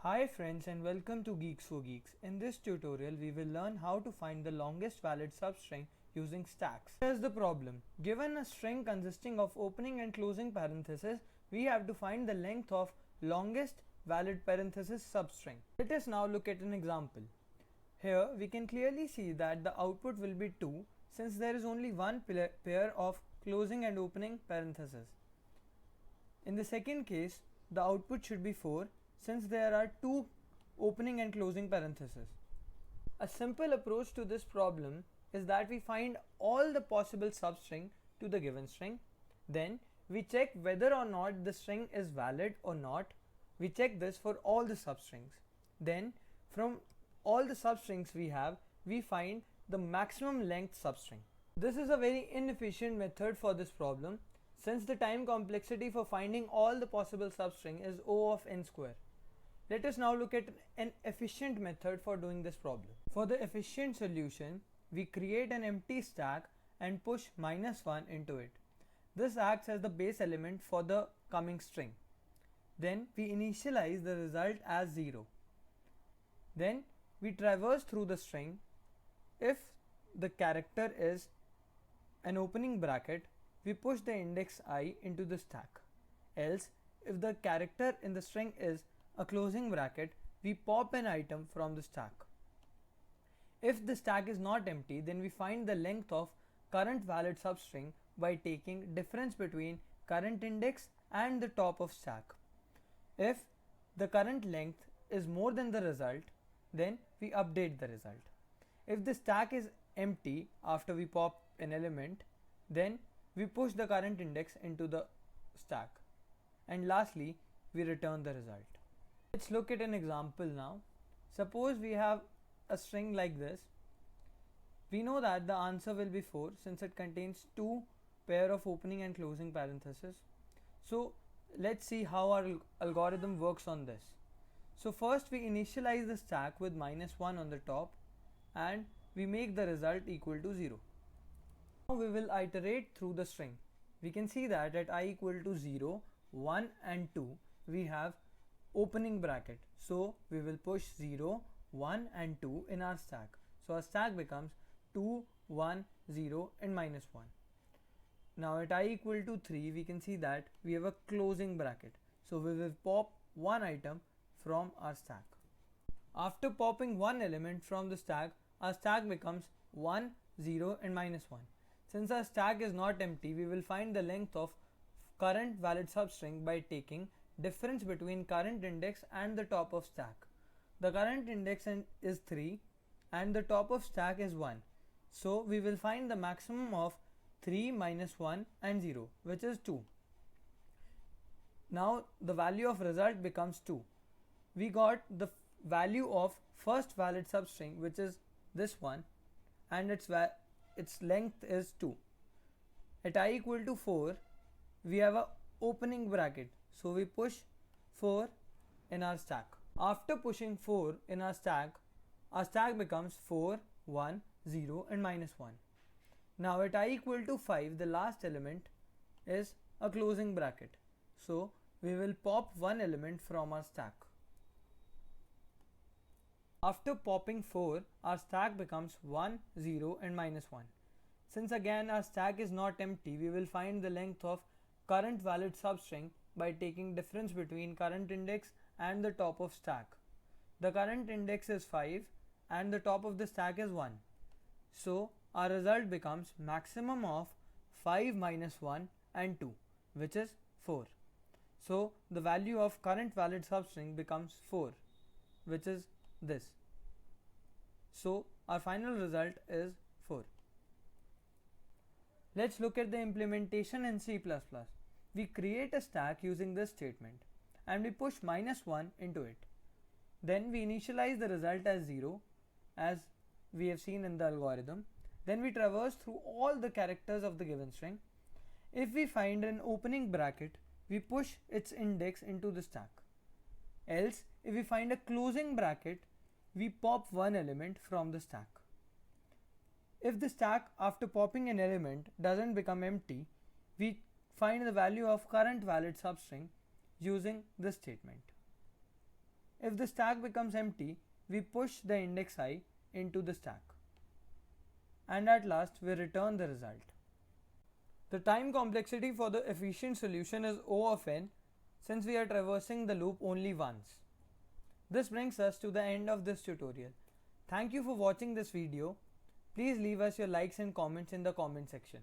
Hi friends and welcome to Geeks4Geeks. In this tutorial we will learn how to find the longest valid substring using stacks. Here's the problem. Given a string consisting of opening and closing parentheses, we have to find the length of longest valid parenthesis substring. Let us now look at an example. Here we can clearly see that the output will be 2 since there is only one pair of closing and opening parentheses. In the second case, the output should be 4 since there are two opening and closing parentheses. A simple approach to this problem is that we find all the possible substring to the given string. Then we check whether or not the string is valid or not. We check this for all the substrings. Then from all the substrings we have, we find the maximum length substring. This is a very inefficient method for this problem since the time complexity for finding all the possible substring is O of n square. Let us now look at an efficient method for doing this problem. For the efficient solution, we create an empty stack and push -1 into it. This acts as the base element for the coming string. Then we initialize the result as 0. Then we traverse through the string. If the character is an opening bracket, we push the index I into the stack. Else, if the character in the string is a closing bracket, we pop an item from the stack. If the stack is not empty, then we find the length of current valid substring by taking difference between current index and the top of stack. If the current length is more than the result, then we update the result. If the stack is empty after we pop an element, then we push the current index into the stack. And lastly, we return the result. Let's look at an example now. Suppose we have a string like this. We know that the answer will be 4 since it contains two pair of opening and closing parentheses. So let's see how our algorithm works on this. So first we initialize the stack with -1 on the top and we make the result equal to 0. Now we will iterate through the string. We can see that at I equal to 0, 1 and 2 we have opening bracket, so we will push 0, 1 and 2 in our stack. So our stack becomes 2, 1, 0 and -1. Now at I equal to 3 we can see that we have a closing bracket, so we will pop one item from our stack. After popping one element from the stack, our stack becomes 1, 0 and -1. Since our stack is not empty, we will find the length of current valid substring by taking difference between current index and the top of stack. The current index is 3 and the top of stack is 1. So we will find the maximum of 3 -1 and 0, which is 2. Now the value of result becomes 2. We got the value of first valid substring, which is this one, and its length is 2. At I equal to 4, we have a opening bracket, so we push 4 in our stack. After pushing 4 in our stack becomes 4, 1, 0 and -1. Now at I equal to 5, the last element is a closing bracket, so we will pop one element from our stack. After popping 4, our stack becomes 1, 0 and -1. Since again our stack is not empty, we will find the length of current valid substring by taking difference between current index and the top of stack. The current index is 5 and the top of the stack is 1. So our result becomes maximum of 5 -1 and 2, which is 4. So the value of current valid substring becomes 4, which is this. So our final result is 4. Let's look at the implementation in C++. We create a stack using this statement and we push -1 into it. Then we initialize the result as 0 as we have seen in the algorithm. Then we traverse through all the characters of the given string. If we find an opening bracket, we push its index into the stack. Else, if we find a closing bracket, we pop one element from the stack. If the stack after popping an element doesn't become empty, we find the value of current valid substring using this statement. If the stack becomes empty, we push the index I into the stack. And at last, we return the result. The time complexity for the efficient solution is O of n, since we are traversing the loop only once. This brings us to the end of this tutorial. Thank you for watching this video. Please leave us your likes and comments in the comment section.